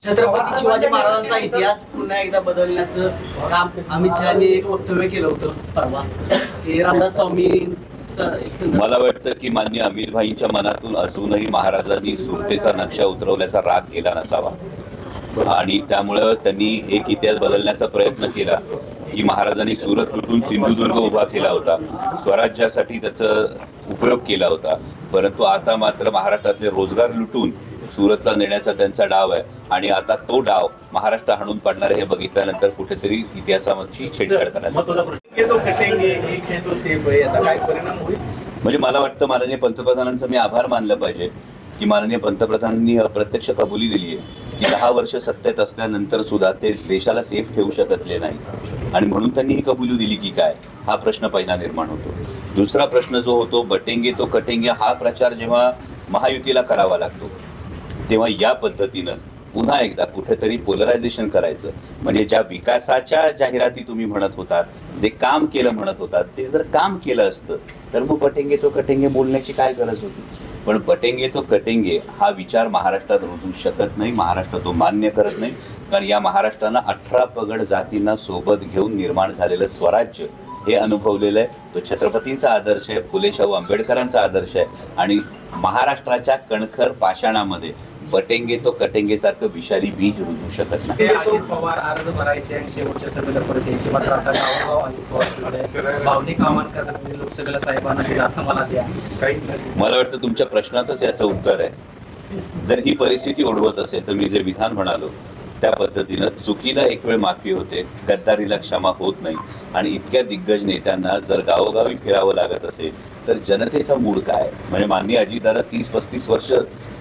छत्रपती शिवाजी महाराजांचा इतिहास पुन्हा एकदा बदलण्याचं काम अमित शहानी एक वक्तव्य केलं होतं परवा. रामदास स्वामी मला वाटतं की मान्य अमित भाईंच्या मनातून अजूनही महाराजांनी सुरतेचा नक्षा उतरवल्याचा राग गेला नसावा आणि त्यामुळं त्यांनी एक इतिहास बदलण्याचा प्रयत्न केला की महाराजांनी सुरत लुटून सिंधुदुर्ग उभा केला होता, स्वराज्यासाठी त्याचा उपयोग केला होता. परंतु आता मात्र महाराष्ट्रातले रोजगार लुटून सुरतला नेण्याचा त्यांचा डाव आहे आणि आता तो डाव महाराष्ट्र हाणून पाडणार हे बघितल्यानंतर कुठेतरी इतिहासाची छेडछाड करण्याचा म्हणजे मला वाटतं माननीय पंतप्रधानांचं मी आभार मानलं पाहिजे की माननीय पंतप्रधानांनी अप्रत्यक्ष कबुली दिली आहे की 10 वर्ष सत्तेत असल्यानंतर सुद्धा ते देशाला सेफ ठेवू शकतले नाही आणि म्हणून त्यांनी ही कबुली दिली की काय, हा प्रश्न पहिला निर्माण होतो. दुसरा प्रश्न जो होतो बटेंगे तो कटेंगे हा प्रचार जेव्हा महायुतीला करावा लागतो तेव्हा या पद्धतीनं पुन्हा एकदा कुठेतरी पोलरायझेशन करायचं. म्हणजे ज्या विकासाच्या जाहिराती तुम्ही म्हणत होतात, जे काम केलं म्हणत होतात, ते जर काम केलं असतं तर मग बटेंगे तो कटेंगे बोलण्याची काय गरज होती. पण बटेंगे तो कटेंगे हा विचार महाराष्ट्रात रुजू शकत नाही, महाराष्ट्र तो मान्य करत नाही. कारण या महाराष्ट्रानं 18 पगड जातींना सोबत घेऊन निर्माण झालेलं स्वराज्य हे अनुभवलेलं आहे. तो छत्रपतींचा आदर्श आहे, फुले शाहू आंबेडकरांचा आदर्श आहे आणि महाराष्ट्राच्या कणखर पाषाणामध्ये बटेंगे तो कटेंगे सारखं विषारी बीज रुजू शकत नाही. अजित पवार अर्ज भरायचे आणि शेवटच्या सभेला परत यायचे, मात्र आता गावोगाव अजित पवार भावनिक आव्हान करतात म्हणजे लोकसभेला साहेबांना ते आता मला द्या. मला वाटतं तुमच्या प्रश्नातच याचं उत्तर आहे. जर ही परिस्थिती ओढवत असेल तर मी जे विधान म्हणालो त्या पद्धतीनं चुकीला एक वेळ माफी होते, गद्दारीला क्षमा होत नाही आणि इतक्या दिग्गज नेत्यांना जर गावोगावी फिरावं लागत असेल तर जनतेचा मूड काय. म्हणजे माननीय अजितदादा 30-35 वर्ष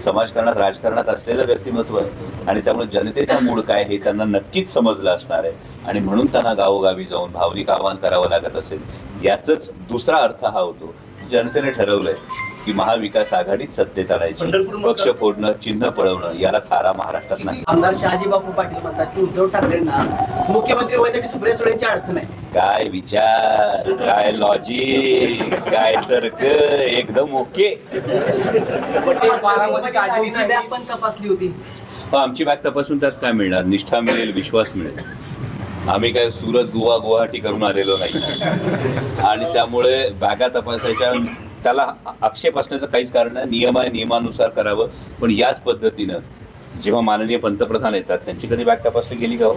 समाजकारणात राजकारणात असलेलं व्यक्तिमत्व आहे आणि त्यामुळे जनतेचा मूड काय हे त्यांना नक्कीच समजलं असणार आहे आणि म्हणून त्यांना गावोगावी जाऊन भावनिक आवाहन करावं लागत असेल. याचाच दुसरा अर्थ हा होतो, जनतेने ठरवलंय की महाविकास आघाडीत सत्तेत आणायची, पक्ष फोडणं, चिन्ह पळवणं याला थारा महाराष्ट्रात नाही. आमदार शहाजी बापू पाटील म्हणतात की उद्धव ठाकरेंना मुख्यमंत्री व्हायसाठी सुप्रिया सुळेंची अडचण आहे. काय विचार, काय लॉजिक, काय तर्क, एकदम ओके. बारामती बॅग पण तपासली होती. आमची बॅग तपासून त्यात काय मिळणार, निष्ठा मिळेल, विश्वास मिळेल. आम्ही काय सुरत गोवा गुवाहाटी करून आलेलो नाही आणि त्यामुळे बॅगा तपासायच्या त्याला आक्षेप असण्याचं काहीच कारण नाही. नियम आहे, नियमानुसार करावं. पण याच पद्धतीनं जेव्हा माननीय पंतप्रधान येतात त्यांची कधी बॅग तपासली गेली का हो?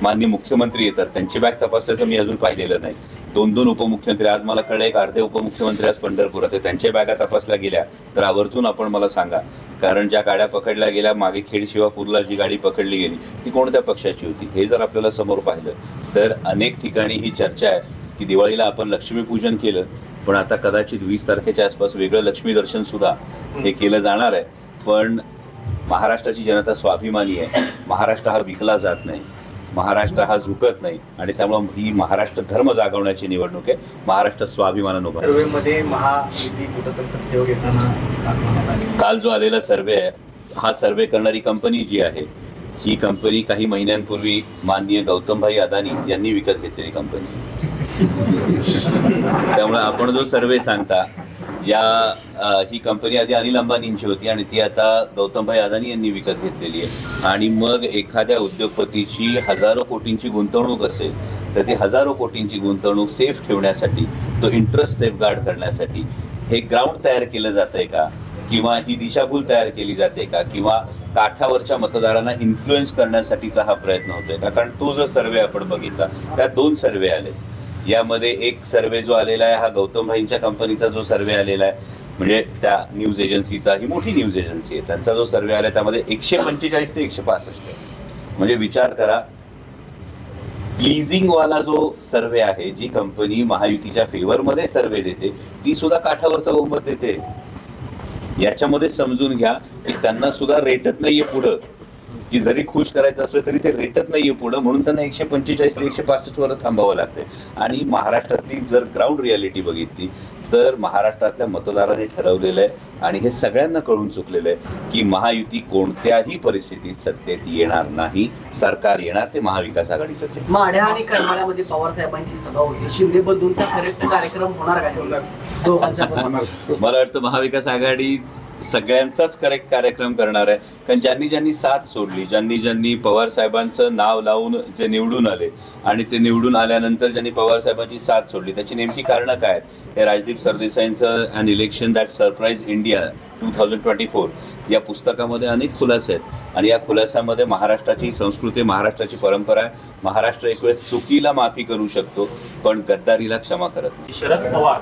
माननीय मुख्यमंत्री येतात त्यांची बॅग तपासल्याचं मी अजून पाहिलेलं नाही. 2 उपमुख्यमंत्री, आज मला कळलं एक अर्धे उपमुख्यमंत्री आज पंढरपुरात आहे, त्यांच्या बॅगा तपासल्या गेल्या तर आवर्जून आपण मला सांगा. कारण ज्या गाड्या पकडल्या गेल्या मागे खेड शिवापूरला जी गाडी पकडली गेली ती कोणत्या पक्षाची होती हे जर आपल्याला समोर पाहिलं तर अनेक ठिकाणी ही चर्चा आहे की दिवाळीला आपण लक्ष्मीपूजन केलं पण आता कदाचित 20 तारखेच्या आसपास वेगळं लक्ष्मी दर्शन सुद्धा हे केलं जाणार आहे. पण महाराष्ट्राची जनता स्वाभिमानी आहे, महाराष्ट्र हा विकला जात नाही, महाराष्ट्र हा झुकत नाही आणि त्यामुळे ही महाराष्ट्र धर्म जागवण्याची निवडणूक आहे. महाराष्ट्र स्वाभिमानानं उभा काल जो आलेला सर्वे आहे हा सर्वे करणारी कंपनी जी आहे ही कंपनी काही महिन्यांपूर्वी माननीय गौतमभाई अदानी यांनी विकत घेतलेली कंपनी. त्यामुळे आपण जो सर्वे सांगता ही कंपनी आधी अनिल अंबानींची होती आणि ती आता गौतमभाई अदानी यांनी विकत घेतलेली आहे. आणि मग एखाद्या उद्योगपतीची हजारो कोटींची गुंतवणूक असेल तर ती हजारो कोटींची गुंतवणूक सेफ ठेवण्यासाठी, तो इंटरेस्ट सेफगार्ड करण्यासाठी हे ग्राउंड तयार केलं जातंय का किंवा ही दिशाभूल तयार केली जाते का किंवा काठावरच्या मतदारांना इन्फ्लुएन्स करण्यासाठीचा हा प्रयत्न होतोय का. कारण तो जो सर्वे आपण बघितला त्यात 2 सर्वे आले. यामध्ये एक सर्वे जो आलेला आहे हा गौतमभाईंच्या कंपनीचा जो सर्वे आलेला आहे म्हणजे त्या न्यूज एजन्सीचा, ही मोठी न्यूज एजन्सी आहे, त्यांचा जो सर्वे आला त्यामध्ये 145 ते 165 आहे. म्हणजे विचार करा, लिझिंगवाला जो सर्वे आहे, जी कंपनी महायुतीच्या फेवरमध्ये सर्वे देते ती सुद्धा काठावरचा बहुमत देते. याच्यामध्ये समजून घ्या की त्यांना सुद्धा रेटत नाहीये पुढं, की जरी खुश करायचं असलं तरी ते रेटत नाहीये पुढं, म्हणून त्यांना 145 ते 165 वर थांबावं लागते. आणि महाराष्ट्रातली जर ग्राउंड रियालिटी बघितली तर महाराष्ट्रातल्या मतदारांनी ठरवलेलं आहे आणि हे सगळ्यांना कळून चुकलेलं आहे की महायुती कोणत्याही परिस्थितीत सत्तेत येणार नाही. सरकार येणार ते महाविकास आघाडीचंच आहे. माढ्या आणि करमाळ्यामध्ये पवार साहेबांची सभा होती. शिंदे बंधूंचा करेक्ट कार्यक्रम होणार काय? दोघांचा पण होणार. मला वाटतं महाविकास आघाडी सगळ्यांचाच करेक्ट कार्यक्रम करणार आहे. कारण ज्यांनी साथ सोडली, ज्यांनी पवार साहेबांचं नाव लावून जे निवडून आले आणि ते निवडून आल्यानंतर ज्यांनी पवार साहेबांची साथ सोडली त्याची नेमकी कारणं काय आहेत? हे राजदीप सरदेसाईंचं अन इलेक्शन दॅट सरप्राईज इंडिया 2024 या पुस्तकामध्ये अनेक खुलासे आहेत आणि या खुलासामध्ये महाराष्ट्राची संस्कृती, महाराष्ट्राची परंपरा आहे. महाराष्ट्र एक वेळ चुकीला माफी करू शकतो पण गद्दारीला क्षमा करत नाही. शरद पवार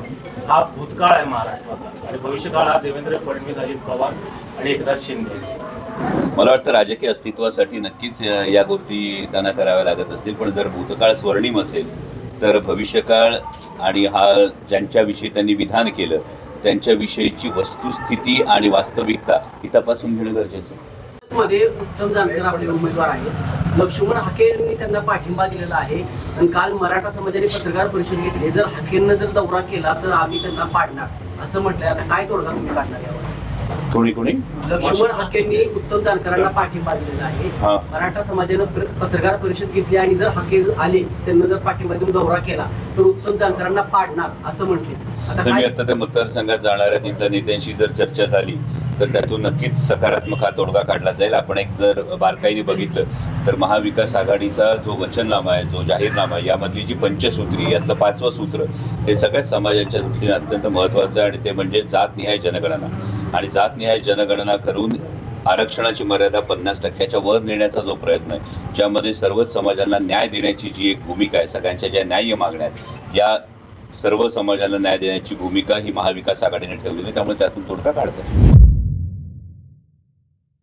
हा भूतकाळ आहे महाराष्ट्राचा आणि भविष्यकाळ हा देवेंद्र फडणवीस, अजित पवार आणि एकनाथ शिंदे. मला वाटतं राजकीय अस्तित्वासाठी नक्कीच या गोष्टी त्यांना कराव्या लागत असतील, पण जर भूतकाळ स्वर्णिम असेल तर भविष्यकाळ आणि हा ज्यांच्याविषयी त्यांनी विधान केलं त्यांच्याविषयीची वस्तुस्थिती आणि वास्तविकता ही तपासून घेणं गरजेचं आहे. मध्ये उत्तम जानकर आपले उमेदवार आहेत. लक्ष्मण हाकेंनी त्यांना पाठिंबा दिलेला आहे आणि काल मराठा समाजाने पत्रकार परिषद घेतली. जर हाकेंना जर दौरा केला तर आम्ही त्यांना पाडणार असं म्हटलंय. आता काय तोडगा तुम्ही काढणार यावर? कोणी लक्ष्मण हाकेंनी उत्तम जानकरांना पाठिंबा दिलेला आहे. हा. मराठा समाजानं पत्रकार परिषद घेतली आणि जर हाके आले त्यांना जर पाठिंबा देऊन दौरा केला तर उत्तम जानकरांना पाडणार असं म्हटले. आता मी काय आता त्या मतदारसंघात जाणाऱ्या तिथल्या नेत्यांशी जर चर्चा झाली तर त्यातून नक्कीच सकारात्मक हा तोडगा काढला जाईल. आपण एक जर बारकाईने बघितलं तर महाविकास आघाडीचा जो वचननामा आहे, जो जाहीरनामा आहे, यामधली जी पंचसूत्री यातलं 5वं सूत्र हे सगळ्या समाजाच्या दृष्टीने अत्यंत महत्त्वाचं आहे आणि ते म्हणजे जातनिहाय जनगणना. आणि जातनिहाय जनगणना करून आरक्षणाची मर्यादा 50% वर नेण्याचा जो प्रयत्न आहे, ज्यामध्ये सर्वच समाजांना न्याय देण्याची जी एक भूमिका आहे, सगळ्यांच्या ज्या न्याय्य मागण्या आहेत या सर्व समाजाला न्याय देण्याची भूमिका ही महाविकास आघाडीने ठेवलेली आहे. त्यामुळे त्यातून तोडगा काढतात.